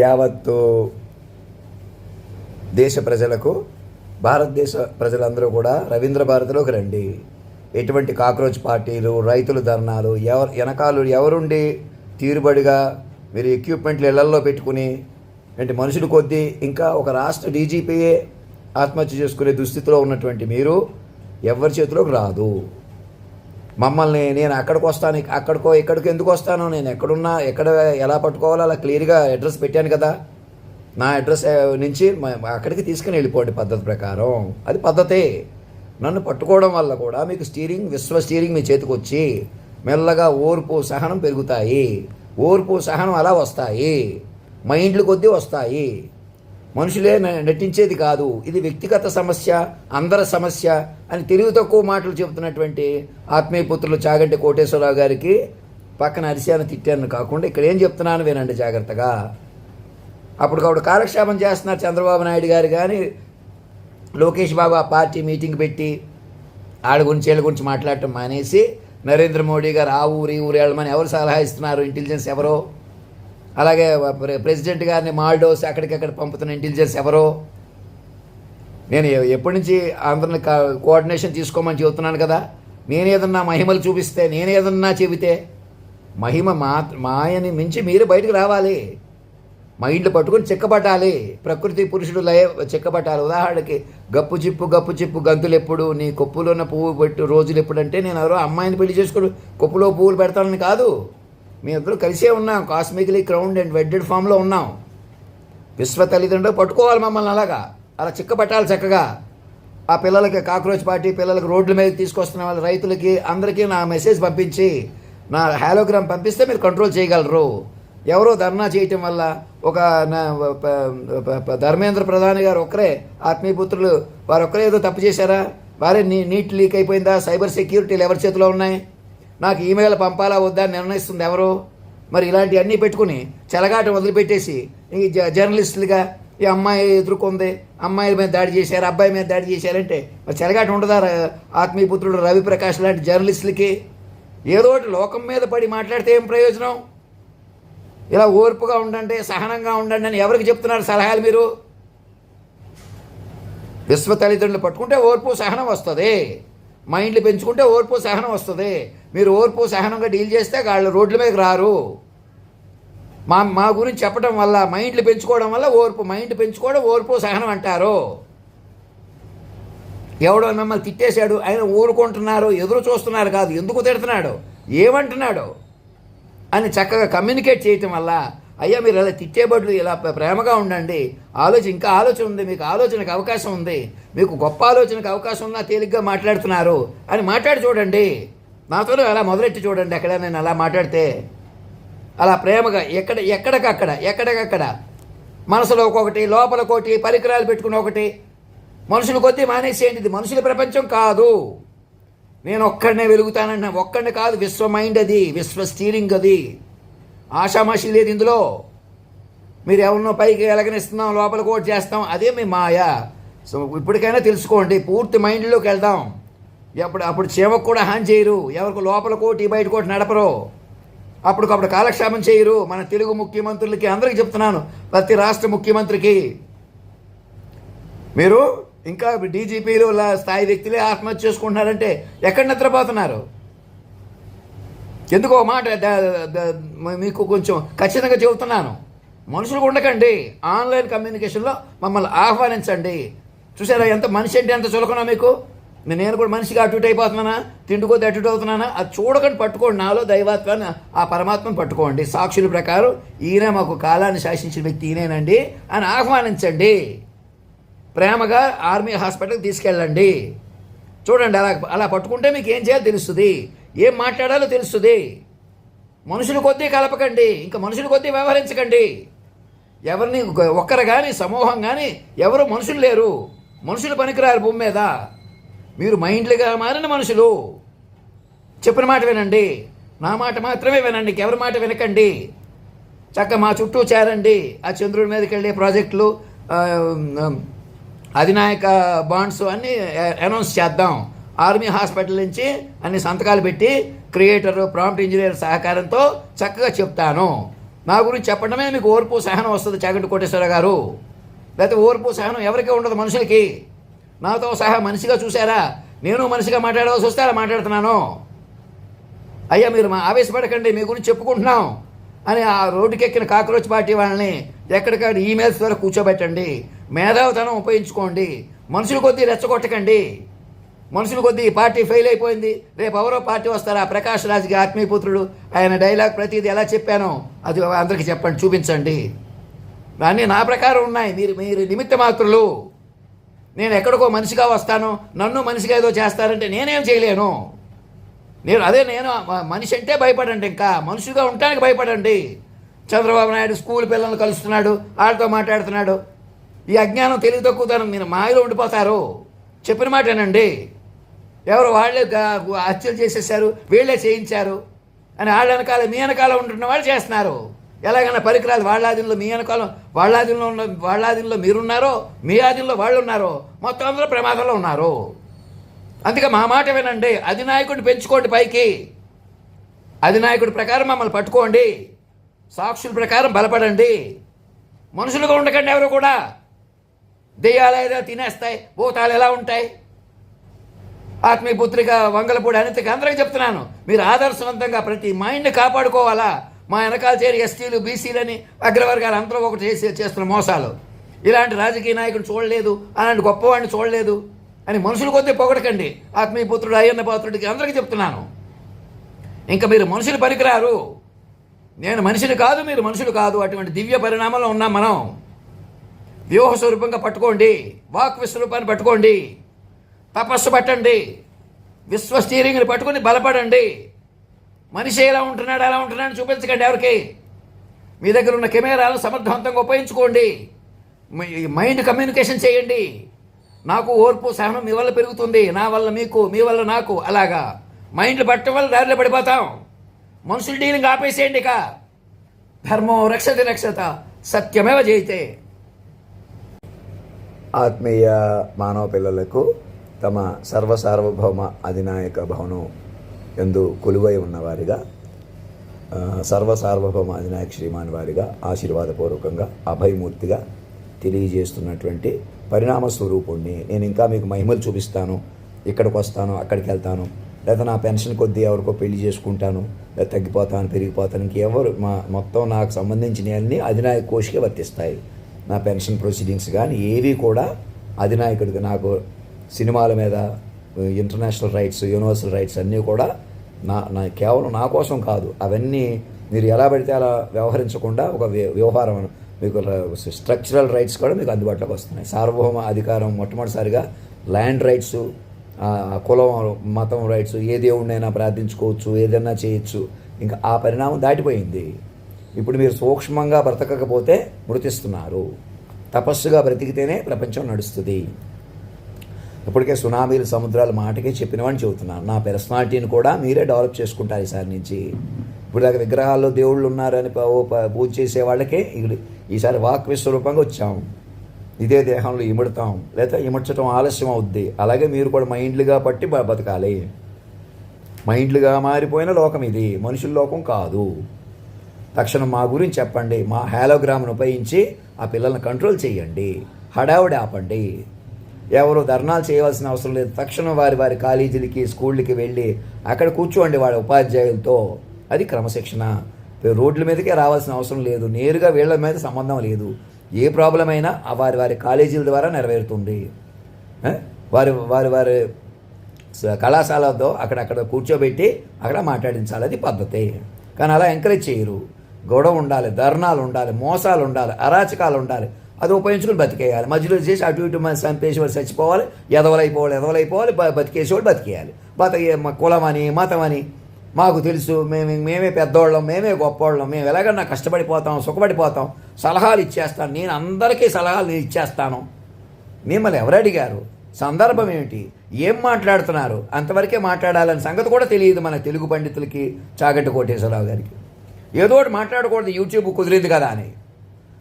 యావత్తు దేశ ప్రజలకు, భారతదేశ ప్రజలందరూ కూడా రవీంద్ర భారతిలోకి రండి. ఎటువంటి కాక్రోచ్ పార్టీలు, రైతులు ధర్నాలు, వెనకాలు ఎవరుండి తీరుబడిగా మీరు ఎక్విప్మెంట్లు ఇళ్లల్లో పెట్టుకుని అంటే మనుషులు కొద్దీ ఇంకా ఒక రాష్ట్ర డీజీపీయే ఆత్మహత్య చేసుకునే దుస్థితిలో ఉన్నటువంటి మీరు ఎవరి చేతిలోకి రాదు. మమ్మల్ని నేను అక్కడికి వస్తాను, అక్కడికో ఇక్కడికి ఎందుకు వస్తాను, నేను ఎక్కడున్నా ఎక్కడ ఎలా పట్టుకోవాలో అలా క్లియర్గా అడ్రస్ పెట్టాను కదా. నా అడ్రస్ నుంచి అక్కడికి తీసుకుని వెళ్ళిపోండి పద్ధతి ప్రకారం. అది పద్ధతే. నన్ను పట్టుకోవడం వల్ల కూడా మీకు విశ్వ స్టీరింగ్ మీ చేతికి వచ్చి మెల్లగా ఓర్పు సహనం పెరుగుతాయి. ఓర్పు సహనం అలా వస్తాయి, మైండ్లు కొద్దీ వస్తాయి. మనుషులే నటించేది కాదు. ఇది వ్యక్తిగత సమస్య, అందరి సమస్య అని తెలివి తక్కువ మాటలు చెబుతున్నటువంటి ఆత్మీయ పుత్రులు చాగంటి కోటేశ్వరరావు గారికి పక్కన అరిశాను తిట్టాను కాకుండా ఇక్కడ ఏం చెప్తున్నాను వినండి జాగ్రత్తగా. అప్పుడు కాలక్షేపం చేస్తున్నారు చంద్రబాబు నాయుడు గారు కానీ లోకేష్ బాబు ఆ పార్టీ మీటింగ్ పెట్టి ఆడ గురించి వీళ్ళ గురించి మాట్లాడటం మానేసి నరేంద్ర మోడీ గారు ఆ ఊరు ఈ ఊరు వెళ్ళమని ఎవరు సలహా ఇస్తున్నారు? ఇంటెలిజెన్స్ ఎవరో. అలాగే ప్రెసిడెంట్ గారిని మాల్డోస్ అక్కడికక్కడ పంపుతున్న ఇంటెలిజెన్స్ ఎవరో. నేను ఎప్పటి నుంచి అందరిని కోఆర్డినేషన్ తీసుకోమని చెబుతున్నాను కదా. నేనేదన్నా మహిమలు చూపిస్తే, నేనేదన్నా చెబితే మహిమ మాయని మించి మీరు బయటకు రావాలి. మైండ్లు పట్టుకుని చెక్కబట్టాలి. ప్రకృతి పురుషుడు లయ చెక్కబట్టాలి. ఉదాహరణకి గప్పు చిప్పు గంతులు ఎప్పుడు, నీ కొప్పులో ఉన్న పువ్వు పెట్టు రోజులు ఎప్పుడంటే నేను ఎవరో అమ్మాయిని పెళ్లి చేసుకుని కొప్పులో పువ్వులు పెడతానని కాదు. మీ ఇద్దరు కలిసే ఉన్నాం, కాస్మికలీ క్రౌండ్ అండ్ వెడ్డెడ్ ఫామ్లో ఉన్నాం. విశ్వ తల్లిదండ్రులు పట్టుకోవాలి మమ్మల్ని అలా చిక్కబట్టాలి చక్కగా. ఆ పిల్లలకి కాక్రోచ్ పార్టీ పిల్లలకి రోడ్ల మీద తీసుకొస్తున్న వాళ్ళ రైతులకి అందరికీ నా మెసేజ్ పంపించి నా హాలోగ్రామ్ పంపిస్తే మీరు కంట్రోల్ చేయగలరు. ఎవరో ధర్నా చేయటం వల్ల ఒక ధర్మేంద్ర ప్రధాని గారు ఒక్కరే ఆత్మీయ పుత్రులు వారు ఒక్కరే ఏదో తప్పు చేశారా? వారే నీట్ లీక్ అయిపోయిందా? సైబర్ సెక్యూరిటీలు ఎవరి చేతిలో ఉన్నాయి? నాకు ఈమెయిల్ పంపాలా వద్దా నిర్ణయిస్తుంది ఎవరు? మరి ఇలాంటివన్నీ పెట్టుకుని చెలగాట వదిలిపెట్టేసి ఈ జర్నలిస్టులుగా ఈ అమ్మాయి ఎదుర్కొంది, అమ్మాయిల మీద దాడి చేశారు, అబ్బాయి మీద దాడి చేశారంటే మరి చెలగాట ఉండదా? ఆత్మీయ పుత్రుడు రవిప్రకాష్ లాంటి జర్నలిస్టులకి ఏదో ఒకటి లోకం మీద పడి మాట్లాడితే ఏం ప్రయోజనం? ఇలా ఓర్పుగా ఉండండి, సహనంగా ఉండండి అని ఎవరికి చెప్తున్నారు సలహాలు మీరు? విశ్వ తల్లిదండ్రులు పట్టుకుంటే ఓర్పు సహనం వస్తుంది. మైండ్లు పెంచుకుంటే ఓర్పు సహనం వస్తుంది. మీరు ఓర్పు సహనంగా డీల్ చేస్తే వాళ్ళు రోడ్ల మీదకి రారు. మా గురించి చెప్పడం వల్ల, మైండ్లు పెంచుకోవడం వల్ల మైండ్ పెంచుకోవడం ఓర్పు సహనం అంటారు. ఎవడో మిమ్మల్ని తిట్టేశాడు, ఆయన ఊరుకుంటున్నారు, ఎదురు చూస్తున్నారు కాదు, ఎందుకు తిడుతున్నాడు, ఏమంటున్నాడు అని చక్కగా కమ్యూనికేట్ చేయటం వల్ల అయ్యా మీరు అలా తిట్టేబడులు ఇలా ప్రేమగా ఉండండి, ఇంకా ఆలోచన ఉంది, మీకు ఆలోచనకు అవకాశం ఉంది, మీకు గొప్ప ఆలోచనకు అవకాశం ఉన్నా తేలిగ్గా మాట్లాడుతున్నారు అని మాట్లాడి చూడండి. నాతోనే అలా మొదలెట్టి చూడండి. అక్కడ నేను అలా మాట్లాడితే అలా ప్రేమగా ఎక్కడికక్కడ మనసులో ఒక్కొక్కటి, లోపల ఒకటి, పరికరాలు పెట్టుకుని ఒకటి, మనుషులు కొద్దీ మానేసేయండి. ఇది మనుషుల ప్రపంచం కాదు. నేను ఒక్కడనే వెలుగుతానన్నా, ఒక్కడిని కాదు, విశ్వ మైండ్ అది, విశ్వ స్టీరింగ్ అది. ఆషామాషి లేదు ఇందులో. మీరు ఎవరినో పైకి ఎలగనిస్తున్నాం, లోపల కోట్ చేస్తాం, అదే మీ మాయ. సో ఇప్పటికైనా తెలుసుకోండి, పూర్తి మైండ్లోకి వెళ్దాం. అప్పుడు చీమకు కూడా హాని చేయరు, ఎవరికి లోపల కోటి బయట కోటి నడపరు, అప్పటికప్పుడు కాలక్షేపం చేయరు. మన తెలుగు ముఖ్యమంత్రులకి అందరికీ చెప్తున్నాను, ప్రతి రాష్ట్ర ముఖ్యమంత్రికి మీరు ఇంకా డీజీపీలు స్థాయి వ్యక్తులే ఆత్మహత్య చేసుకుంటున్నారంటే ఎక్కడ నిద్రపోతున్నారు? ఎందుకో మాట మీకు కొంచెం ఖచ్చితంగా చెబుతున్నాను, మనుషులు ఉండకండి. ఆన్లైన్ కమ్యూనికేషన్లో మమ్మల్ని ఆహ్వానించండి. చూసారా ఎంత మనిషి అంటే ఎంత చులకనా మీకు? నేను కూడా మనిషిగా అటు ఇటు అయిపోతున్నానా, తిండిపోతే అటు ఇటు అవుతున్నానా? అది చూడకండి, పట్టుకోండి. నాలో దైవాత్వాన్ని, ఆ పరమాత్మను పట్టుకోండి. సాక్షుల ప్రకారం ఈయన మాకు కాలాన్ని శాసించిన వ్యక్తి ఈయనేనండి అని ఆహ్వానించండి. ప్రేమగా ఆర్మీ హాస్పిటల్కి తీసుకెళ్ళండి. చూడండి, అలా పట్టుకుంటే మీకు ఏం చేయాలో తెలుస్తుంది, ఏం మాట్లాడాలో తెలుస్తుంది. మనుషుల కొద్దీ కలపకండి, ఇంకా మనుషుల కొద్దీ వ్యవహరించకండి. ఎవరిని ఒక్కరు కానీ సమూహం కానీ ఎవరు మనుషులు లేరు, మనుషులు పనికిరారు భూమి మీద. మీరు మైండ్లుగా మారిన మనుషులు. చెప్పిన మాట వినండి, నా మాట మాత్రమే వినండి, ఎవరి మాట వినకండి. చక్కగా మా చుట్టూ చేరండి. ఆ చంద్రుడి మీదకి వెళ్ళే ప్రాజెక్టులు, అధినాయక బాండ్స్ అన్నీ అనౌన్స్ చేద్దాం. ఆర్మీ హాస్పిటల్ నుంచి అన్ని సంతకాలు పెట్టి క్రియేటర్, ప్రాంప్ట్ ఇంజనీర్ సహకారంతో చక్కగా చెప్తాను. నా గురించి చెప్పడమే మీకు ఓర్పు సహనం వస్తుంది చాగంటి కోటేశ్వర గారు. లేకపోతే ఓర్పు సహనం ఎవరికీ ఉండదు మనుషులకి. నాతో సహా మనిషిగా చూసారా, నేను మనిషిగా మాట్లాడవలసి వస్తే అలా మాట్లాడుతున్నాను. అయ్యా మీరు ఆవేశపడకండి, మీ గురించి చెప్పుకుంటున్నాం అని ఆ రోడ్డుకెక్కిన కాక్రోచ్ పార్టీ వాళ్ళని ఎక్కడికక్కడ ఈమెయిల్స్ ద్వారా కూర్చోబెట్టండి. మేధావితనం ఉపయోగించుకోండి. మనుషుల కొద్దీ రెచ్చగొట్టకండి. మనుషుల కొద్దీ ఈ పార్టీ ఫెయిల్ అయిపోయింది, రేపు ఎవరో పార్టీ వస్తారు. ఆ ప్రకాష్ రాజ్కి ఆత్మీయపుత్రుడు ఆయన డైలాగ్ ప్రతిదీ ఎలా చెప్పానో అది అందరికీ చెప్పండి, చూపించండి. అన్నీ నా ప్రకారం ఉన్నాయి. మీరు నిమిత్త మాత్రులు. నేను ఎక్కడికో మనిషిగా వస్తాను, నన్ను మనిషిగా ఏదో చేస్తారంటే నేనేం చేయలేను. నేను మనిషి అంటే భయపడండి, ఇంకా మనుషులుగా ఉండటానికి భయపడండి. చంద్రబాబు నాయుడు స్కూల్ పిల్లల్ని కలుస్తున్నాడు, వాళ్ళతో మాట్లాడుతున్నాడు. ఈ అజ్ఞానం తెలివి తక్కువతనం మీరు మాయలో ఉండిపోతారు. చెప్పిన మాటేనండి. ఎవరు వాళ్ళే హత్యలు చేసేసారు, వీళ్ళే చేయించారు అని వాళ్ళ వెనకాల మీ వెనకాల ఉంటున్న వాళ్ళు చేస్తున్నారు. ఎలాగైనా పరికరాలు వాళ్ళ ఆధీనంలో మీ వెనకాల వాళ్ళ ఆధీనంలో మీరున్నారో, మీ ఆధీనంలో వాళ్ళు ఉన్నారో, మొత్తం అందరూ ప్రమాదంలో ఉన్నారు. అందుకే మా మాట వినండి. అధినాయకుడిని పెంచుకోండి పైకి. అధినాయకుడి ప్రకారం మమ్మల్ని పట్టుకోండి. సాక్షుల ప్రకారం బలపడండి. మనుషులుగా ఉండకండి. ఎవరు కూడా దెయ్యాలు ఏదో తినేస్తాయి, భూతాలు ఎలా ఉంటాయి. ఆత్మీయ పుత్రిక వంగలపూడి అనితకి అందరికీ చెప్తున్నాను, మీరు ఆదర్శవంతంగా ప్రతి మైండ్ని కాపాడుకోవాలా. మా వెనకాల చేరి ఎస్టీలు బీసీలని అగ్రవర్గాలు అందరూ ఒకటి చేస్తున్న మోసాలు. ఇలాంటి రాజకీయ నాయకుడు చూడలేదు, అలాంటి గొప్పవాడిని చూడలేదు అని మనుషులు కొద్దీ పొగడకండి. ఆత్మీయ పుత్రుడు అయ్యన్న పాత్రుడికి అందరికీ చెప్తున్నాను. ఇంకా మీరు మనుషులు పనికిరారు. నేను మనిషిని కాదు, మీరు మనుషులు కాదు. అటువంటి దివ్య పరిణామంలో ఉన్నాం మనం. వ్యూహ స్వరూపంగా పట్టుకోండి. వాక్ విస్వరూపాన్ని పట్టుకోండి. తపస్సు పట్టండి. విశ్వ స్టీరింగ్ని పట్టుకుని బలపడండి. మనిషి ఎలా ఉంటున్నాడు అలా ఉంటున్నాడని చూపించకండి ఎవరికి. మీ దగ్గర ఉన్న కెమెరాలను సమర్థవంతంగా ఉపయోగించుకోండి. మైండ్ కమ్యూనికేషన్ చేయండి. నాకు ఓర్పు సహనం మీ వల్ల పెరుగుతుంది, నా వల్ల మీకు, మీ వల్ల నాకు. అలాగా మైండ్లు పట్టడం వల్ల దారిలో పడిపోతాం. మనుషులు డీలింగ్ ఆపేసేయండి. ఇక ధర్మం రక్షతి రక్షత సత్యమేవ జయితే. ఆత్మీయ మానవ పిల్లలకు తమ సర్వసార్వభౌమ అధినాయక భవనం యందు కొలువై ఉన్నవారిగా, సర్వసార్వభౌమ అధినాయక శ్రీమాన్ వారిగా ఆశీర్వాదపూర్వకంగా అభయమూర్తిగా తెలియజేస్తున్నటువంటి పరిణామ స్వరూపుణ్ణి. నేను ఇంకా మీకు మహిమలు చూపిస్తాను, ఇక్కడికి వస్తాను, అక్కడికి వెళ్తాను, లేదా నా పెన్షన్ కొద్దీ ఎవరికో పెళ్లి చేసుకుంటాను, లేదా తగ్గిపోతాను, పెరిగిపోతాను. ఇంకెవరు మొత్తం నాకు సంబంధించినవన్నీ అధినాయక కోష్కే వర్తిస్తాయి. నా పెన్షన్ ప్రొసీడింగ్స్ కానీ ఏవి కూడా అధినాయకుడికి, నాకు సినిమాల మీద ఇంటర్నేషనల్ రైట్స్, యూనివర్సల్ రైట్స్ అన్నీ కూడా నా కేవలం నా కోసం కాదు. అవన్నీ మీరు ఎలా పడితే అలా వ్యవహరించకుండా ఒక వ్యవహారం, మీకు స్ట్రక్చరల్ రైట్స్ కూడా మీకు అందుబాటులోకి వస్తున్నాయి. సార్వభౌమ అధికారం మొట్టమొదటిసారిగా ల్యాండ్ రైట్స్, కులం మతం రైట్స్, ఏ దేవుడినైనా ప్రార్థించుకోవచ్చు, ఏదైనా చేయొచ్చు. ఇంకా ఆ పరిణామం దాటిపోయింది. ఇప్పుడు మీరు సూక్ష్మంగా బ్రతకకపోతే మృతిస్తున్నారు. తపస్సుగా బ్రతికితేనే ప్రపంచం నడుస్తుంది. ఇప్పటికే సునామీలు, సముద్రాల మాటకే చెప్పినవని చెబుతున్నాను. నా పర్సనాలిటీని కూడా మీరే డెవలప్ చేసుకుంటారు ఈసారి నుంచి. ఇప్పుడు దాకా విగ్రహాల్లో దేవుళ్ళు ఉన్నారని పూజ చేసే వాళ్ళకే ఈసారి వాక్ విశ్వరూపంగా వచ్చాము. ఇదే దేహంలో ఇముడతాం, లేదా ఇముడ్చడం ఆలస్యం అవుద్ది. అలాగే మీరు కూడా మైండ్లుగా పట్టి బతకాలి. మైండ్లుగా మారిపోయిన లోకం ఇది, మనుషుల లోకం కాదు. తక్షణం మా గురించి చెప్పండి. మా హాలోగ్రామ్ను ఉపయోగించి ఆ పిల్లల్ని కంట్రోల్ చేయండి. హడావుడి ఆపండి. ఎవరు ధర్నాలు చేయవలసిన అవసరం లేదు. తక్షణం వారి కాలేజీలకి, స్కూళ్ళకి వెళ్ళి అక్కడ కూర్చోండి వాళ్ళ ఉపాధ్యాయులతో. అది క్రమశిక్షణ. రోడ్ల మీదకే రావాల్సిన అవసరం లేదు. నేరుగా వీళ్ళ మీద సంబంధం లేదు. ఏ ప్రాబ్లం అయినా వారి కాలేజీల ద్వారా నెరవేరుతుంది. వారి కళాశాలతో అక్కడ కూర్చోబెట్టి అక్కడ మాట్లాడించాలి. అది పద్ధతి. కానీ అలా ఎంకరేజ్ చేయరు. గొడవ ఉండాలి, ధర్నాలు ఉండాలి, మోసాలు ఉండాలి, అరాచకాలు ఉండాలి. అది ఉపయోగించుకుని బతికేయాలి. మధ్యలో చేసి అటు ఇటు చంపేసేవాడు చచ్చిపోవాలి, ఎదవలైపోవాలి, బతికేసేవాడు బతికేయాలి. కులమని, మతమని మాకు తెలుసు, మేమే పెద్దవాళ్ళం, మేమే గొప్పవాళ్ళం, మేము ఎలాగన్నా కష్టపడిపోతాం, సుఖపడిపోతాం, సలహాలు ఇచ్చేస్తాను. నేను అందరికీ సలహాలు ఇచ్చేస్తాను. మిమ్మల్ని ఎవరు అడిగారు? సందర్భం ఏమిటి? ఏం మాట్లాడుతున్నారు? అంతవరకే మాట్లాడాలని సంగతి కూడా తెలియదు మన తెలుగు పండితులకి, చాగంటి కోటేశ్వరరావు గారికి. ఏదో ఒకటి మాట్లాడకూడదు, యూట్యూబ్ కుదిరింది కదా అని.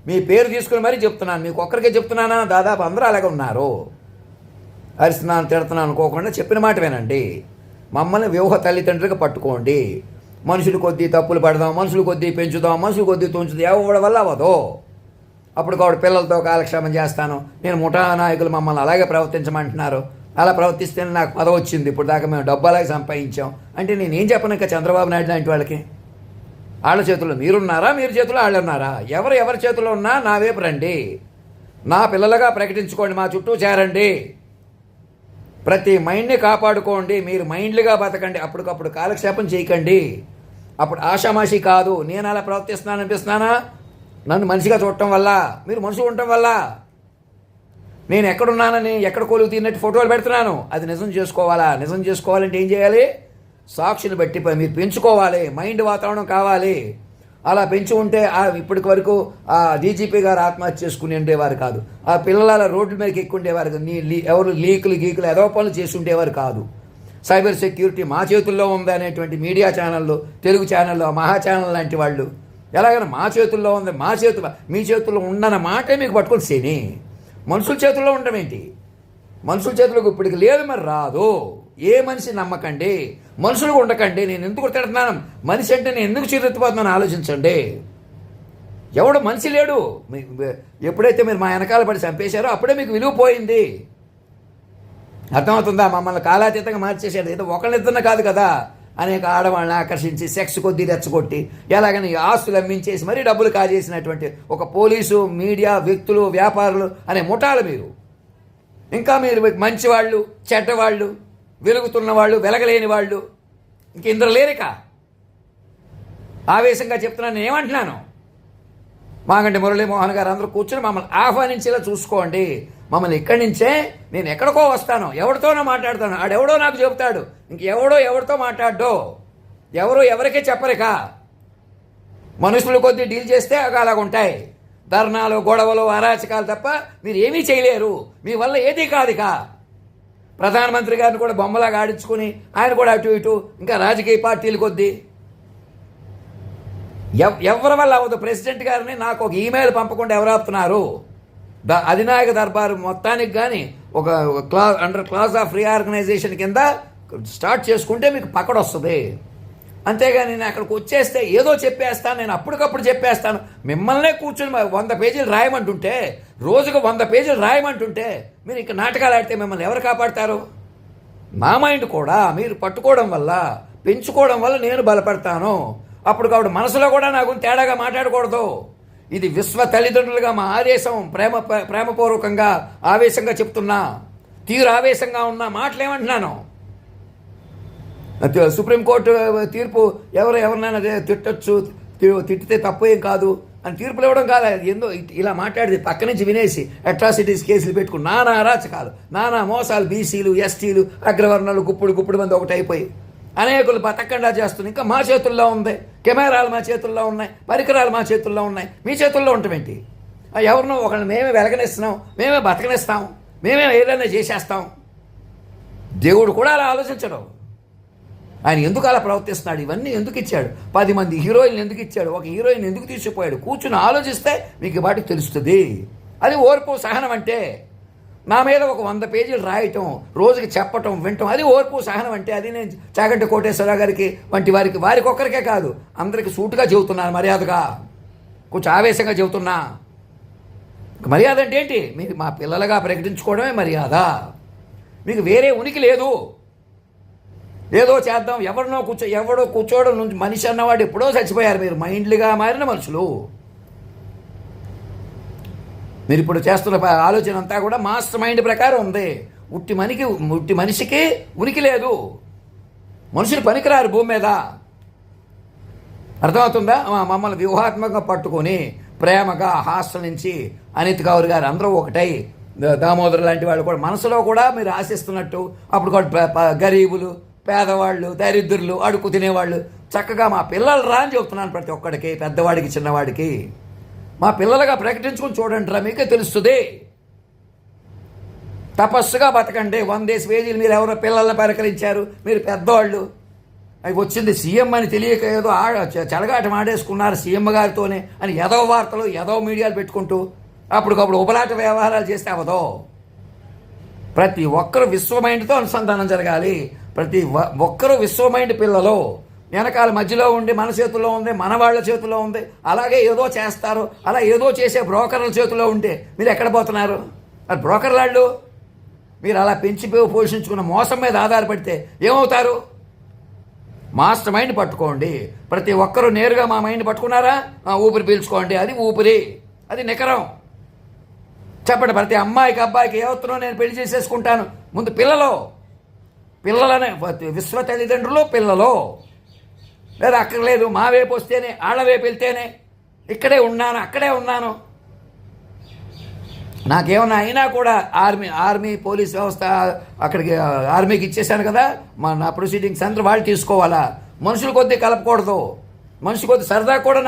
మీ పేరు తీసుకుని మరీ చెప్తున్నాను. మీకు ఒక్కరికే చెప్తున్నానా? దాదాపు అందరూ అలాగే ఉన్నారు. అరిస్తున్నాను, తిడుతున్నాను అనుకోకుండా చెప్పిన మాట వినండి. మమ్మల్ని వ్యూహ తల్లిదండ్రులుగా పట్టుకోండి. మనుషులు కొద్దీ తప్పులు పడదాం, మనుషులు కొద్దీ పెంచుదాం, మనుషులు కొద్దీ తుంచుదాం, ఎవరి వల్ల అవ్వదు. అప్పుడు కాబట్టి పిల్లలతో కాలక్షేమం చేస్తాను, నేను ముఠా నాయకులు మమ్మల్ని అలాగే ప్రవర్తించమంటున్నారు, అలా ప్రవర్తిస్తేనే నాకు పదవి వచ్చింది, ఇప్పుడు దాకా మేము డబ్బు అలాగే సంపాదించాం అంటే నేనేం చెప్పను ఇంకా చంద్రబాబు నాయుడు లాంటి వాళ్ళకి? వాళ్ళ చేతుల్లో మీరున్నారా, మీరు చేతుల్లో వాళ్ళు ఉన్నారా? ఎవరి చేతుల్లో ఉన్నా నా వైపు రండి, నా పిల్లలుగా ప్రకటించుకోండి, మా చుట్టూ చేరండి, ప్రతి మైండ్ని కాపాడుకోండి, మీరు మైండ్లుగా బతకండి, అప్పటికప్పుడు కాలక్షేపం చేయకండి. అప్పుడు ఆషామాషి కాదు. నేను అలా ప్రవర్తిస్తున్నాను అనిపిస్తున్నానా? నన్ను మనిషిగా చూడటం వల్ల, మీరు మనుషులు ఉండటం వల్ల నేను ఎక్కడున్నానని ఎక్కడ కొలువు తీరినట్టు ఫోటోలు పెడుతున్నాను. అది నిజం చేసుకోవాలా? నిజం చేసుకోవాలంటే ఏం చేయాలి? సాక్షులు బట్టి మీరు పెంచుకోవాలి, మైండ్ వాతావరణం కావాలి. అలా పెంచి ఉంటే ఇప్పటికి వరకు ఆ డీజీపీ గారు ఆత్మహత్య చేసుకుని ఉండేవారు కాదు, ఆ పిల్లలు అలా రోడ్ల మీదకి ఎక్కువ ఉండేవారు కాదు, ఎవరు గీకులు ఏదో పనులు చేసి ఉండేవారు కాదు. సైబర్ సెక్యూరిటీ మా చేతుల్లో ఉంది అనేటువంటి మీడియా ఛానళ్ళు, తెలుగు ఛానళ్ళు, మహా ఛానల్ లాంటి వాళ్ళు ఎలాగైనా మా చేతుల్లో ఉంది, మీ చేతుల్లో ఉండన్న మాటే మీకు పట్టుకొని సేని. మనుషుల చేతుల్లో ఉండడం ఏంటి? మనుషుల చేతులకు ఇప్పటికి లేదు, మరి రాదు. ఏ మనిషి నమ్మకండి, మనుషులు ఉండకండి. నేను ఎందుకు తిడుతున్నాను? మనిషి అంటే నేను ఎందుకు చిరెత్తిపోతున్నాను ఆలోచించండి. ఎవడు మనిషి లేడు. ఎప్పుడైతే మీరు మా వెనకాల పడి చంపేశారో అప్పుడే మీకు విలువ పోయింది. అర్థమవుతుందా? మమ్మల్ని కాలాతీతంగా మార్చేశారు. ఏదో ఒకళ్ళిద్దరిన కాదు కదా, అనేక ఆడవాళ్ళని ఆకర్షించి సెక్స్ కొద్దీ రెచ్చగొట్టి ఎలాగని ఆస్తులు అమ్మించేసి మరీ డబ్బులు కాజేసినటువంటి ఒక పోలీసు, మీడియా, వ్యక్తులు, వ్యాపారులు అనే ముఠాలు మీరు. ఇంకా మీరు మంచివాళ్ళు, చెడ్డవాళ్ళు, వెలుగుతున్న వాళ్ళు, వెలగలేని వాళ్ళు, ఇంక ఇందరు లేరిక. ఆవేశంగా చెప్తున్నాను. నేను ఏమంటున్నాను? మాగంటి మురళీమోహన్ గారు అందరూ కూర్చొని మమ్మల్ని ఆహ్వానించేలా చూసుకోండి. మమ్మల్ని ఇక్కడి నుంచే నేను ఎక్కడికో వస్తాను, ఎవరితోనో మాట్లాడతాను, ఆడెవడో నాకు చెబుతాడు, ఎవరితో మాట్లాడో, ఎవరు ఎవరికే చెప్పరిక. మనుషుల కొద్దీ డీల్ చేస్తే అలాగుంటాయి. ధర్నాలు, గొడవలు, అరాచకాలు తప్ప మీరు ఏమీ చేయలేరు. మీ వల్ల ఏదీ కాదుక. ప్రధానమంత్రి గారిని కూడా బొమ్మలాగా ఆడించుకుని ఆయన కూడా అటు ఇటు ఇంకా రాజకీయ పార్టీలు కొద్దీ ఎవరి వల్ల అవ్వదు. ప్రెసిడెంట్ గారిని నాకు ఒక ఈమెయిల్ పంపకుండా ఎవరు ఆపుతున్నారు? అధినాయక దర్బారు మొత్తానికి కానీ ఒక అండర్ క్లాస్ ఆఫ్ రీఆర్గనైజేషన్ కింద స్టార్ట్ చేసుకుంటే మీకు పకడ వస్తుంది. అంతేగాని నేను అక్కడికి వచ్చేస్తే ఏదో చెప్పేస్తాను, నేను అప్పటికప్పుడు చెప్పేస్తాను. మిమ్మల్నే కూర్చొని 100 పేజీలు రాయమంటుంటే, రోజుకు 100 పేజీలు రాయమంటుంటే మీరు ఇక్కడ నాటకాలు ఆడితే మిమ్మల్ని ఎవరు కాపాడతారు? నా మైండ్ కూడా మీరు పట్టుకోవడం వల్ల, పెంచుకోవడం వల్ల నేను బలపడతాను. అప్పుడు కాబట్టి మనసులో కూడా నాకు తేడాగా మాట్లాడకూడదు. ఇది విశ్వ తల్లిదండ్రులుగా మా ఆదేశం. ప్రేమపూర్వకంగా ఆవేశంగా చెప్తున్నా, తీరు ఆవేశంగా ఉన్న మాటలేమంటున్నాను. సుప్రీంకోర్టు తీర్పు ఎవరినైనా తిట్టచ్చు, తిట్టితే తప్పు ఏం కాదు అని తీర్పులు ఇవ్వడం కాదు. ఏందో ఇలా మాట్లాడితే పక్క నుంచి వినేసి అట్రాసిటీస్ కేసులు పెట్టుకుని నానా అరాచకాలు, నానా మోసాలు, బీసీలు, ఎస్టీలు, అగ్రవర్ణాలు గుప్పుడు మంది ఒకటి అయిపోయి అనేకులు బతకండా చేస్తుంది. ఇంకా మా చేతుల్లో ఉంది. కెమెరాలు మా చేతుల్లో ఉన్నాయి, పరికరాలు మా చేతుల్లో ఉన్నాయి. మీ చేతుల్లో ఉండటమేంటి? ఎవరినో ఒకరిని మేమే వెలగనిస్తున్నాం, మేమే బతకనిస్తాం, మేమే ఏదైనా చేసేస్తాం. దేవుడు కూడా అలా ఆలోచించడం. ఆయన ఎందుకు అలా ప్రవర్తిస్తున్నాడు? ఇవన్నీ ఎందుకు ఇచ్చాడు? 10 మంది హీరోయిన్లు ఎందుకు ఇచ్చాడు? ఒక హీరోయిన్ ఎందుకు తీసుకుపోయాడు? కూర్చుని ఆలోచిస్తే మీకు వాటికి తెలుస్తుంది. అది ఓర్పు, సహనం అంటే. నా మీద ఒక 100 పేజీలు రాయటం, రోజుకి చెప్పటం, వినటం, అది ఓర్పు, సహనం అంటే. అది నేను చాగంటి కోటేశ్వరరావు గారికి వంటి వారికి ఒక్కరికే కాదు, అందరికి సూటుగా చెబుతున్నాను, మర్యాదగా, కొంచెం ఆవేశంగా చెబుతున్నా. మర్యాద అంటే ఏంటి? మీరు మా పిల్లలుగా ప్రకటించుకోవడమే మర్యాద. మీకు వేరే ఉనికి లేదు. ఏదో చేద్దాం, ఎవడో కూర్చోవడం నుంచి మనిషి అన్నవాడు ఎప్పుడో చచ్చిపోయారు. మీరు మైండ్లుగా మారిన మనుషులు. మీరు ఇప్పుడు చేస్తున్న ఆలోచన అంతా కూడా మాస్టర్ మైండ్ ప్రకారం ఉంది. ఉట్టి మనిషికి ఉనికి లేదు. మనుషులు పనికిరారు భూమి మీద. అర్థమవుతుందా? మమ్మల్ని వ్యూహాత్మకంగా పట్టుకొని ప్రేమగా హాస్టల్ నుంచి అనిత్ కౌర్ గారు అందరూ ఒకటై, దామోదర్ లాంటి వాళ్ళు కూడా మనసులో కూడా మీరు ఆశిస్తున్నట్టు అప్పుడు కూడా గరీబులు, పేదవాళ్ళు, దరిద్రులు, అడుగు తినేవాళ్ళు చక్కగా మా పిల్లలు రా అని చెప్తున్నాను ప్రతి ఒక్కడికి, పెద్దవాడికి, చిన్నవాడికి. మా పిల్లలుగా ప్రకటించుకుని చూడండి రా, మీకే తెలుస్తుంది. తపస్సుగా బతకండి. 100 పేజీలు మీరు ఎవరో పిల్లల్ని పలకరించారు, మీరు పెద్దవాళ్ళు. అవి వచ్చింది సీఎం అని తెలియక ఏదో చెలగాట మాడేసుకున్నారు సీఎం గారితోనే అని ఏదో వార్తలు, ఏదో మీడియాలు పెట్టుకుంటూ అప్పటికప్పుడు ఉపలాట వ్యవహారాలు చేస్తే అవదో. ప్రతి ఒక్కరు విశ్వ మైండ్తో అనుసంధానం జరగాలి. ప్రతి ఒక్కరూ విశ్వ మైండ్ పిల్లలు. వెనకాల మధ్యలో ఉండి మన చేతుల్లో ఉంది, మన వాళ్ళ చేతుల్లో ఉంది. అలాగే ఏదో చేస్తారు, అలా ఏదో చేసే బ్రోకర్ల చేతిలో ఉంటే మీరు ఎక్కడ పోతున్నారు? అది బ్రోకర్లాళ్ళు. మీరు అలా పెంచి పోషించుకున్న మోసం మీద ఆధారపడితే ఏమవుతారు? మాస్టర్ మైండ్ పట్టుకోండి. ప్రతి ఒక్కరూ నేరుగా మా మైండ్ పట్టుకున్నారా? ఊపిరి పీల్చుకోండి. అది ఊపిరి, అది నికరం. చెప్పండి, ప్రతి అమ్మాయికి అబ్బాయికి ఏవత్తునో నేను పెళ్లి చేసేసుకుంటాను. ముందు పిల్లలనే విశ్వ తల్లిదండ్రులు పిల్లలు. లేదా అక్కర్లేదు, మా వైపు వస్తేనే, ఆళ్ళ వైపు వెళ్తేనే, ఇక్కడే ఉన్నాను, అక్కడే ఉన్నాను. నాకేమన్నా అయినా కూడా ఆర్మీ పోలీస్ వ్యవస్థ అక్కడికి ఆర్మీకి ఇచ్చేసాను కదా, నా ప్రొసీడింగ్స్ అందరూ వాళ్ళు తీసుకోవాలా? మనుషుల కొద్దీ కలపకూడదు. మనిషి కొద్ది సరదా కూడా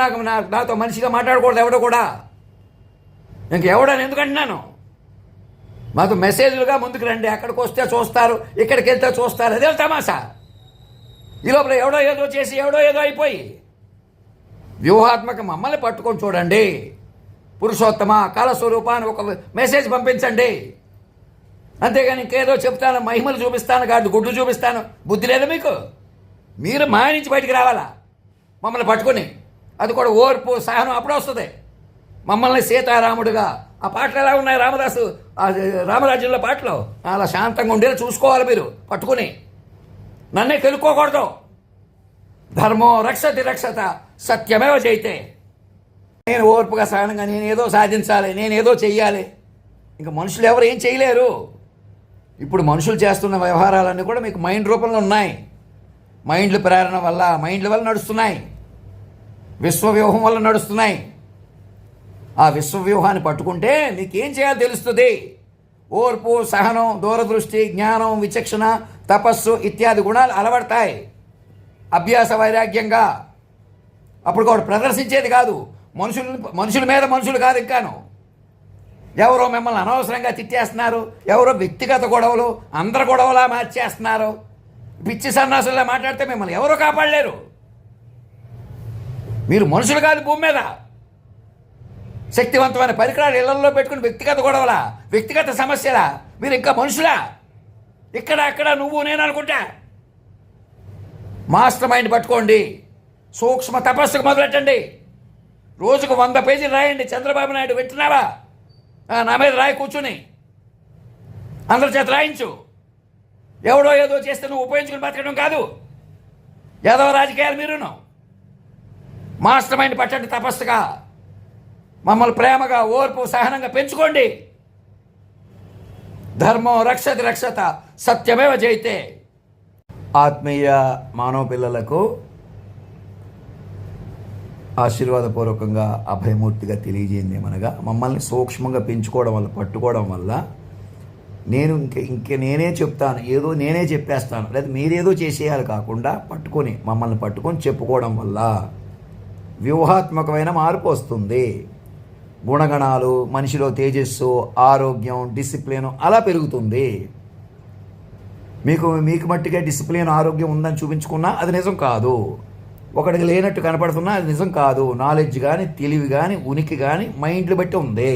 నాతో మనిషిగా మాట్లాడకూడదు ఎవడో కూడా. ఇంకెవడని ఎందుకంటున్నాను? మాకు మెసేజ్లుగా ముందుకు రండి. అక్కడికి వస్తే చూస్తారు, ఇక్కడికి వెళ్తే చూస్తారు. అదే తమాషా. ఈ లోపల ఎవడో ఏదో చేసి ఎవడో ఏదో అయిపోయి వ్యూహాత్మక మమ్మల్ని పట్టుకొని చూడండి. పురుషోత్తమ కాలస్వరూపాన్ని ఒక మెసేజ్ పంపించండి. అంతేగాని ఇంకేదో చెప్తాను, మహిమలు చూపిస్తాను కాదు, గుడ్లు చూపిస్తాను. బుద్ధి లేదా మీకు? మీరు మాయ నుంచి బయటికి రావాలా మమ్మల్ని పట్టుకొని? అది కూడా ఓర్పు సహనం అప్పుడు వస్తుంది. మమ్మల్ని సీతారాముడుగా ఆ పాటలు ఎలా ఉన్నాయి రామదాసు రామరాజ్యంలో పాటలు, అలా శాంతంగా ఉండేలా చూసుకోవాలి మీరు పట్టుకుని. నన్నే కెలుక్కోకూడదు. ధర్మో రక్షతి రక్షత సత్యమేవ జయితే. నేను ఓర్పుగా సహనంగా నేనేదో సాధించాలి, నేనేదో చెయ్యాలి. ఇంకా మనుషులు ఎవరు ఏం చేయలేరు. ఇప్పుడు మనుషులు చేస్తున్న వ్యవహారాలన్నీ కూడా మీకు మైండ్ రూపంలో ఉన్నాయి. మైండ్ల ప్రేరణ వల్ల, మైండ్ల వల్ల నడుస్తున్నాయి. విశ్వవ్యూహం వల్ల నడుస్తున్నాయి. ఆ విశ్వవ్యూహాన్ని పట్టుకుంటే మీకేం చేయాలో తెలుస్తుంది. ఓర్పు, సహనం, దూరదృష్టి, జ్ఞానం, విచక్షణ, తపస్సు ఇత్యాది గుణాలు అలవడతాయి అభ్యాస వైరాగ్యంగా. అప్పుడు కూడా ప్రదర్శించేది కాదు. మనుషుల మీద మనుషులు కాదు. ఇంకాను ఎవరో మిమ్మల్ని అనవసరంగా తిట్టేస్తున్నారు, ఎవరో వ్యక్తిగత గొడవలు అందరి గొడవలా మార్చేస్తున్నారు. పిచ్చి సన్నాసులా మాట్లాడితే మిమ్మల్ని ఎవరో కాపాడలేరు. మీరు మనుషులు కాదు భూమి మీద. శక్తివంతమైన పరికరాలు ఇళ్లలో పెట్టుకుని వ్యక్తిగత గొడవలా, వ్యక్తిగత సమస్యలా? మీరు ఇంకా మనుషులా? ఇక్కడ అక్కడ నువ్వు నేను అనుకుంటా. మాస్టర్ మైండ్ పట్టుకోండి. సూక్ష్మ తపస్సుకు మొదలెట్టండి. రోజుకు 100 పేజీలు రాయండి. చంద్రబాబు నాయుడు వింటున్నావా? నా మీద రాయి కూర్చుని అందరి చేత రాయించు. ఎవడో ఏదో చేస్తే నువ్వు ఉపయోగించుకుని బతకడం కాదు. ఏదో రాజకీయాలు మీరును. మాస్టర్ మైండ్ పట్టండి తపస్సుగా. మమ్మల్ని ప్రేమగా, ఓర్పు, సహనంగా పెంచుకోండి. ధర్మం రక్షతి రక్షత సత్యమేవ జయితే. ఆత్మీయ మానవ పిల్లలకు ఆశీర్వాదపూర్వకంగా అభయమూర్తిగా తెలియజేయండి ఏమనగా, మమ్మల్ని సూక్ష్మంగా పెంచుకోవడం వల్ల, పట్టుకోవడం వల్ల నేను నేనే చెప్తాను, ఏదో నేనే చెప్పేస్తాను, లేదా మీరేదో చేసేయాలి కాకుండా మమ్మల్ని పట్టుకొని చెప్పుకోవడం వల్ల వ్యూహాత్మకమైన మార్పు వస్తుంది. గుణగణాలు, మనిషిలో తేజస్సు, ఆరోగ్యం, డిసిప్లిన్ అలా పెరుగుతుంది. మీకు మట్టిగా డిసిప్లిన్, ఆరోగ్యం ఉందని చూపించుకున్నా అది నిజం కాదు. ఒకడికి లేనట్టు కనపడుతున్నా అది నిజం కాదు. నాలెడ్జ్ కానీ, తెలివి కానీ, ఉనికి కానీ మైండ్లు బట్టి ఉంది.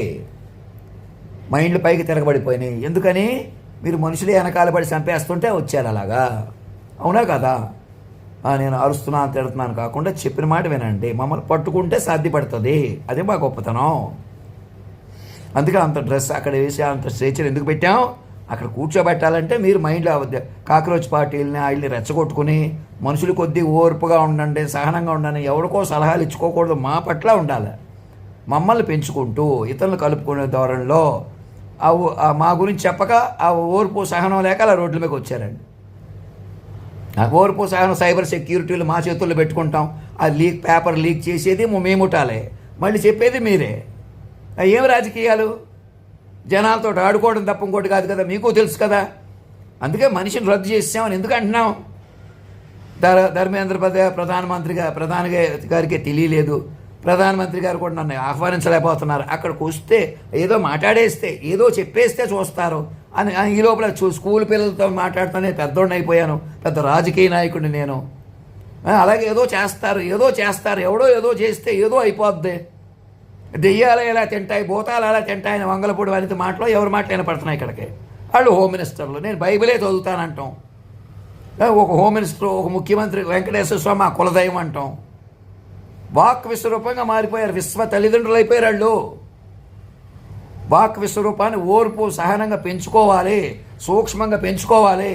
మైండ్లు పైకి తిరగబడిపోయినాయి. ఎందుకని? మీరు మనుషులే వెనకాల పడి చంపేస్తుంటే వచ్చారు అలాగా. అవునా కదా? నేను అరుస్తున్నాను, తిడుతున్నాను కాకుండా చెప్పిన మాట వినండి. మమ్మల్ని పట్టుకుంటే సాధ్యపడుతుంది. అదే మా గొప్పతనం. అందుకే అంత డ్రెస్ అక్కడ వేసి అంత స్ట్రేచర్ ఎందుకు పెట్టాం? అక్కడ కూర్చోబెట్టాలంటే మీరు మైండ్లో కాక్రోచ్ పార్టీలని వీళ్ళని రెచ్చగొట్టుకుని మనుషులు కొద్దీ ఓర్పుగా ఉండండి, సహనంగా ఉండండి, ఎవరికో సలహాలు ఇచ్చుకోకూడదు. మా పట్ల ఉండాలి. మమ్మల్ని పెంచుకుంటూ ఇతరులు కలుపుకునే ధోరణిలో మా గురించి చెప్పక ఆ ఓర్పు సహనం లేక అలా రోడ్ల మీదకి వచ్చారండి. ఓర్పు సహనం సైబర్ సెక్యూరిటీలు మా చేతుల్లో పెట్టుకుంటాం. ఆ పేపర్ లీక్ చేసేది మేముటాలే, మళ్ళీ చెప్పేది మీరే. ఏం రాజకీయాలు? జనాలతో ఆడుకోవడం తప్ప ఇంకోటి కాదు కదా. మీకు తెలుసు కదా. అందుకే మనిషిని రద్దు చేసామని ఎందుకు అంటున్నాం? ధర్మేంద్ర ప్రధాని గారికి తెలియలేదు. ప్రధానమంత్రి గారు కూడా నన్ను ఆహ్వానించలేకపోతున్నారు. అక్కడికి వస్తే ఏదో మాట్లాడేస్తే, ఏదో చెప్పేస్తే చూస్తారు అని ఈ లోపల స్కూల్ పిల్లలతో మాట్లాడుతూనే పెద్దోడిని అయిపోయాను. పెద్ద రాజకీయ నాయకుడిని నేను. అలాగే ఏదో చేస్తారు. ఎవడో ఏదో చేస్తే ఏదో అయిపోద్ది. దెయ్యాలు ఎలా తింటాయి, భూతాలు ఎలా తింటాయని వంగలపూడి వారితో మాటలో ఎవరి మాటలు వినపడుతున్నాయి ఇక్కడికి. వాళ్ళు హోమ్ మినిస్టర్లు. నేను బైబిలే చదువుతానంటాం. ఒక హోమ్ మినిస్టర్, ఒక ముఖ్యమంత్రి వెంకటేశ్వర స్వామి మా కులదైవం అంటాం. వాక్ విశ్వరూపంగా మారిపోయారు. విశ్వ తల్లిదండ్రులు అయిపోయారు వాళ్ళు. వాక్ విశ్వరూపాన్ని ఓర్పు సహనంగా పెంచుకోవాలి, సూక్ష్మంగా పెంచుకోవాలి.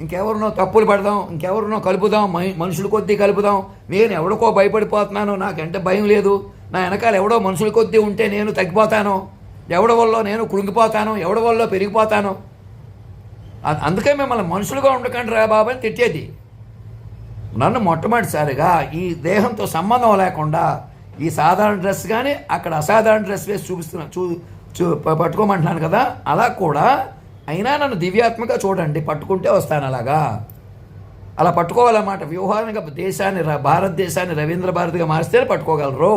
ఇంకెవరినో తప్పులు పడదాం, ఇంకెవరినో కలుపుదాం, మనుషుల కొద్దీ కలుపుదాం. నేను ఎవడికో భయపడిపోతున్నాను, నాకంటే భయం లేదు. నా వెనకాల ఎవడో మనుషుల కొద్దీ ఉంటే నేను తగ్గిపోతాను, ఎవడి వల్ల నేను కృంగిపోతాను, ఎవడి వల్ల పెరిగిపోతాను. అందుకే మిమ్మల్ని మనుషులుగా ఉండకండి రా బాబు అని తిట్టేది. నన్ను మొట్టమొదటిసారిగా ఈ దేహంతో సంబంధం లేకుండా ఈ సాధారణ డ్రెస్ కానీ అక్కడ అసాధారణ డ్రెస్ వేసి చూపిస్తున్నా పట్టుకోమంటున్నాను కదా, అలా కూడా అయినా నన్ను దివ్యాత్మగా చూడండి, పట్టుకుంటే వస్తాను. అలా పట్టుకోవాలన్నమాట. వ్యూహానికి దేశాన్ని, భారతదేశాన్ని రవీంద్ర భారతిగా మారిస్తే పట్టుకోగలరు.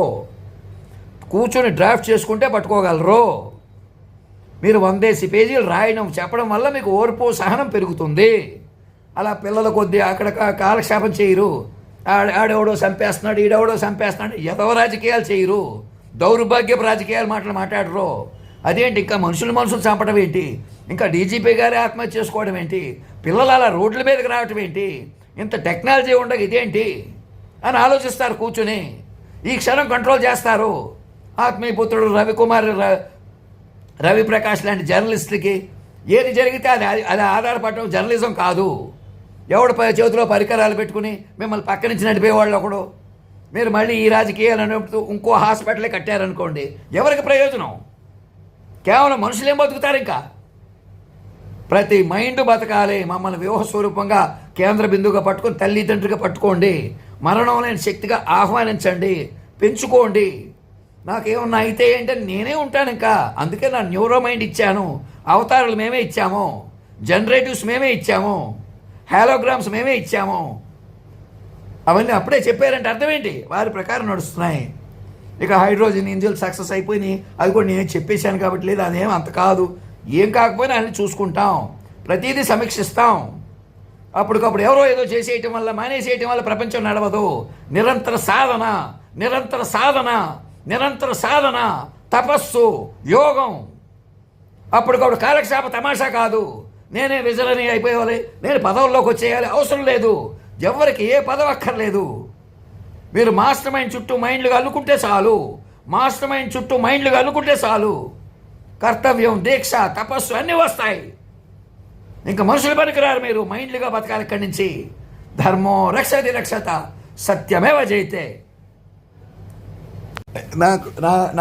కూర్చొని డ్రాఫ్ట్ చేసుకుంటే పట్టుకోగలరు. మీరు 100 పేజీలు రాయడం చెప్పడం వల్ల మీకు ఓర్పు సహనం పెరుగుతుంది. అలా పిల్లల కొద్దీ అక్కడ కాలక్షేపం చేయరు. ఆడెవడో చంపేస్తున్నాడు, ఈడెవడో చంపేస్తున్నాడు, ఎదవ రాజకీయాలు చేయరు, దౌర్భాగ్యపు రాజకీయాలు మాట్లాడరు. అదేంటి ఇంకా మనుషులు చంపడం ఏంటి, ఇంకా డీజీపీ గారే ఆత్మహత్య చేసుకోవడం ఏంటి, పిల్లలు అలా రోడ్ల మీదకి రావటం ఏంటి, ఇంత టెక్నాలజీ ఉండగా ఇదేంటి అని ఆలోచిస్తారు కూర్చుని. ఈ క్షణం కంట్రోల్ చేస్తారు. ఆత్మీయపుత్రుడు రవిప్రకాష్ లాంటి జర్నలిస్టులకి ఏది జరిగితే అది ఆధారపడటం జర్నలిజం కాదు. ఎవడు చేతిలో పరికరాలు పెట్టుకుని మిమ్మల్ని పక్క నుంచి నడిపేవాళ్ళు ఒకడు, మీరు మళ్ళీ ఈ రాజకీయాలు అన్నప్పుడు ఇంకో హాస్పిటలే కట్టారనుకోండి, ఎవరికి ప్రయోజనం? కేవలం మనుషులేం బతుకుతారు. ఇంకా ప్రతి మైండ్ బతకాలి. మమ్మల్ని వ్యూహ స్వరూపంగా కేంద్ర బిందువుగా పట్టుకొని తల్లిదండ్రులుగా పట్టుకోండి. మరణం లేని శక్తిగా ఆహ్వానించండి, పెంచుకోండి. నాకేమన్నా అయితే ఏంటని నేనే ఉంటాను ఇంకా. అందుకే నా న్యూరో మైండ్ ఇచ్చాను. అవతారాలు మేమే ఇచ్చాము, జనరేటివ్స్ మేమే ఇచ్చాము, హాలోగ్రామ్స్ మేమే ఇచ్చాము. అవన్నీ అప్పుడే చెప్పారంటే అర్థం ఏంటి? వారి ప్రకారం నడుస్తున్నాయి. ఇక హైడ్రోజన్ ఇంజిన్ సక్సెస్ అయిపోయినాయి, అది కూడా నేనే చెప్పేశాను కాబట్టి లేదు, అదేం అంత కాదు. ఏం కాకపోయినా అన్ని చూసుకుంటాం, ప్రతిదీ సమీక్షిస్తాం. అప్పటికప్పుడు ఎవరో ఏదో చేసేయటం వల్ల, మానేసేయటం వల్ల ప్రపంచం నడవదు. నిరంతర సాధన, నిరంతర సాధన, నిరంతర సాధన, తపస్సు, యోగం. అప్పటికప్పుడు కాలక్షేప తమాషా కాదు. నేనే విజనరీ అయిపోవాలి, నేను పదవుల్లోకి వచ్చేయాలి, అవసరం లేదు. ఎవరికి ఏ పదవి అక్కర్లేదు. మీరు మాస్టర్ మైండ్ చుట్టూ మైండ్లుగా అల్లుకుంటే చాలు. మాస్టర్ మైండ్ చుట్టూ మైండ్లుగా అల్లుకుంటే చాలు. కర్తవ్యం, దీక్ష, తపస్సు అన్నీ వస్తాయి. ఇంకా మనుషులు పనికిరారు. మీరు మైండ్లుగా బతకాలి ఇక్కడి నుంచి. ధర్మో రక్షతి రక్షత, సత్యమేవ జయితే.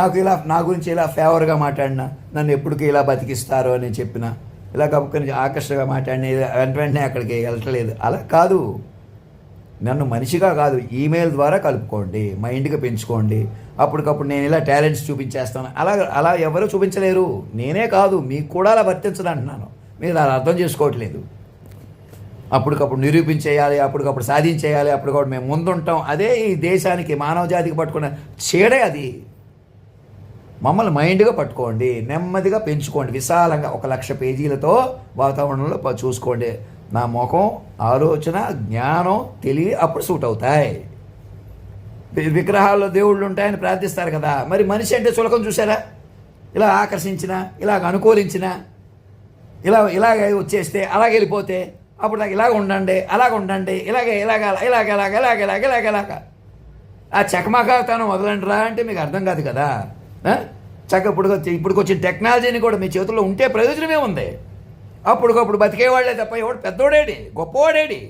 నాకు ఇలా నా గురించి ఇలా ఫేవర్గా మాట్లాడినా, నన్ను ఎప్పటికీ ఇలా బతికిస్తారు అని చెప్పిన, ఇలా కప్పుకొని ఆకర్షగా మాట్లాడిన వెంటనే అక్కడికి వెళ్ళట్లేదు. అలా కాదు. నన్ను మనిషిగా కాదు, ఈమెయిల్ ద్వారా కలుపుకోండి, మైండ్గా పెంచుకోండి. అప్పటికప్పుడు నేను ఇలా టాలెంట్స్ చూపించేస్తాను, అలా ఎవరు చూపించలేరు. నేనే కాదు, మీకు కూడా అలా వర్తించదు అంటున్నాను. మీరు అలా అర్థం చేసుకోవట్లేదు. అప్పటికప్పుడు నిరూపించేయాలి, అప్పటికప్పుడు సాధించేయాలి, అప్పటికప్పుడు మేము ముందుంటాం. అదే ఈ దేశానికి, మానవ జాతికి పట్టుకున్న చీడే అది. మమ్మల్ని మైండ్గా పట్టుకోండి, నెమ్మదిగా పెంచుకోండి, విశాలంగా 1,00,000 పేజీలతో వాతావరణంలో చూసుకోండి. నా ముఖం, ఆలోచన, జ్ఞానం, తెలివి అప్పుడు సూట్ అవుతాయి. విగ్రహాల్లో దేవుళ్ళు ఉంటాయని ప్రార్థిస్తారు కదా, మరి మనిషి అంటే చులకం చూసారా? ఇలా ఆకర్షించిన, ఇలాగ అనుకూలించిన, ఇలాగ వచ్చేస్తే, అలాగ వెళ్ళిపోతే, అప్పుడు నాకు ఇలాగ ఉండండి, అలాగ ఉండండి, ఇలాగ ఆ చకమకాతనం వదలండి రా అంటే మీకు అర్థం కాదు కదా. ఇప్పుడు వచ్చిన టెక్నాలజీని కూడా మీ చేతుల్లో ఉంటే ప్రయోజనమే ఉంది. అప్పటికప్పుడు బతికేవాళ్లే తప్ప ఎవడు పెద్దోడేడి, గొప్పవాడేడి,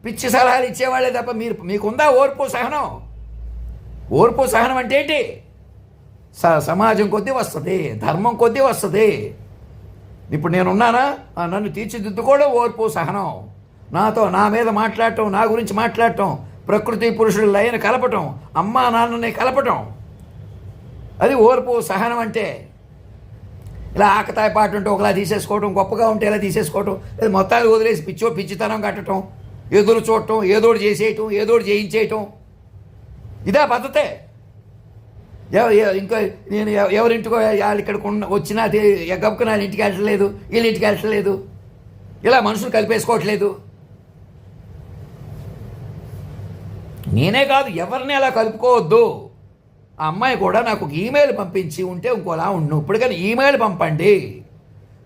పిచ్చి సలహాలు ఇచ్చేవాళ్లే తప్ప మీకుందా ఓర్పు సహనం? ఓర్పు సహనం అంటే ఏంటి? సమాజం కొద్దీ వస్తుంది, ధర్మం కొద్దీ వస్తుంది. ఇప్పుడు నేనున్నానా, నన్ను తీర్చిదిద్దుకోవడం ఓర్పు సహనం. నా మీద మాట్లాడటం, నా గురించి మాట్లాడటం, ప్రకృతి పురుషుల లయను కలపటం, అమ్మా నాన్నని కలపటం, అది ఓర్పు సహనం అంటే. ఇలా ఆకతాయి పాటు ఉంటే ఒకలా తీసేసుకోవటం, గొప్పగా ఉంటే ఇలా తీసేసుకోవటం, లేదా మొత్తాలు వదిలేసి పిచ్చితనం కట్టడం, ఎదురు చూడటం, ఏదోడు చేసేయటం, ఏదోడు చేయించేయటం, ఇదే పద్ధతే. ఇంకా నేను ఎవరింటికో వాళ్ళు ఇక్కడికి వచ్చినా గబుకుని వాళ్ళ ఇంటికి వెళ్ళట్లేదు, వీళ్ళ ఇంటికి వెళ్ళట్లేదు, ఇలా మనుషులు కలిపేసుకోవట్లేదు. నేనే కాదు, ఎవరిని అలా కలుపుకోవద్దు. ఆ అమ్మాయి కూడా నాకు ఒక ఈమెయిల్ పంపించి ఉంటే ఇంకోలా ఉండు. ఇప్పటికైనా ఈమెయిల్ పంపండి,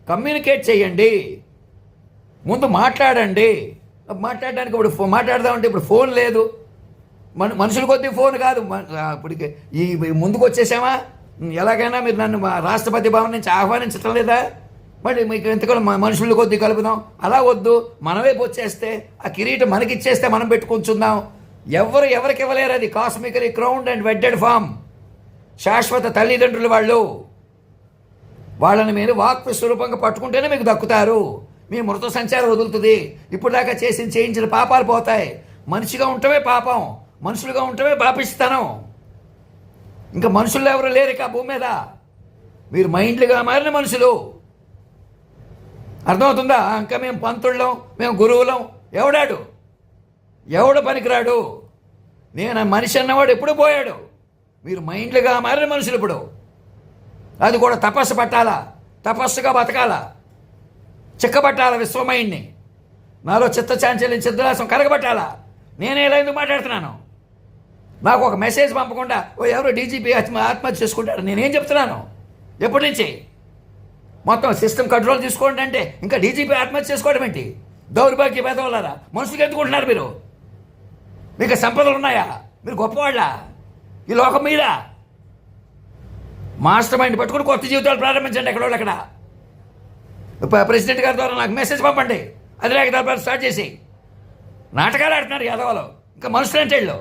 కమ్యూనికేట్ చేయండి, ముందు మాట్లాడండి. మాట్లాడడానికి ఇప్పుడు మాట్లాడదామంటే ఇప్పుడు ఫోన్ లేదు, మనుషుల కొద్దీ ఫోన్ కాదు. ఇప్పటికి ఈ ముందుకు వచ్చేసామా, ఎలాగైనా మీరు నన్ను మా రాష్ట్రపతి భవన్ నుంచి ఆహ్వానించటం లేదా, మళ్ళీ మీకు ఎంతకాలం మనుషుల కొద్దీ కలుపుదాం. అలా వద్దు, మనమే వచ్చేస్తే ఆ కిరీటం మనకిచ్చేస్తే మనం పెట్టుకుంటున్నాం. ఎవరికి ఇవ్వలేరు అది. కాస్మికలీ క్రౌన్డ్ అండ్ వెడ్డెడ్ ఫామ్, శాశ్వత తల్లిదండ్రులు వాళ్ళు. వాళ్ళని మీరు వాక్ స్వరూపంగా పట్టుకుంటేనే మీకు దక్కుతారు. మీ మృత సంచారం వదులుతుంది. ఇప్పుడు దాకా చేయించిన పాపాలు పోతాయి. మనిషిగా ఉండటమే పాపం, మనుషులుగా ఉండటమే పాపిస్తాను. ఇంకా మనుషులు ఎవరు లేరు ఇక భూమి మీద. మీరు మైండ్లుగా మారిన మనుషులు. అర్థమవుతుందా? ఇంకా మేము పంతుళ్ళం, మేము గురువులం. ఎవడు పనికిరాడు. నేను మనిషి అన్నవాడు ఎప్పుడు పోయాడు. మీరు మైండ్లుగా మారిన మనుషులు ఇప్పుడు. అది కూడా తపస్సు పట్టాలా, తపస్సుగా బతకాలా, చిక్కబట్టాలా విశ్వమైండ్ని. నాలో చిత్తచాంచల్యం చిత్తలాసం కరగబట్టాలా. నేనే ఇలా ఎందుకు మాట్లాడుతున్నాను? నాకు ఒక మెసేజ్ పంపకుండా ఎవరో డీజీపీ ఆత్మహత్య చేసుకుంటారు. నేనేం చెప్తున్నాను? ఎప్పటి నుంచి మొత్తం సిస్టమ్ కంట్రోల్ తీసుకోండి అంటే ఇంకా డీజీపీ ఆత్మహత్య చేసుకోవడం ఏంటి? దౌర్భాగ్య పేదవాళ్ళారా, మనుషులుగా ఎందుకుంటున్నారు మీరు? మీకు సంపదలు ఉన్నాయా? మీరు గొప్పవాళ్ళ ఈ లోకం మీద? మాస్టర్ మైండ్ పట్టుకుని కొత్త జీవితాలు ప్రారంభించండి. ఎక్కడోళ్ళు అక్కడ ప్రెసిడెంట్ గారి ద్వారా నాకు మెసేజ్ పంపండి. అది లేక స్టార్ట్ చేసి నాటకాలు ఆడుతున్నారు యాదవాలు. ఇంకా మనుషులు అంటే వీళ్ళు.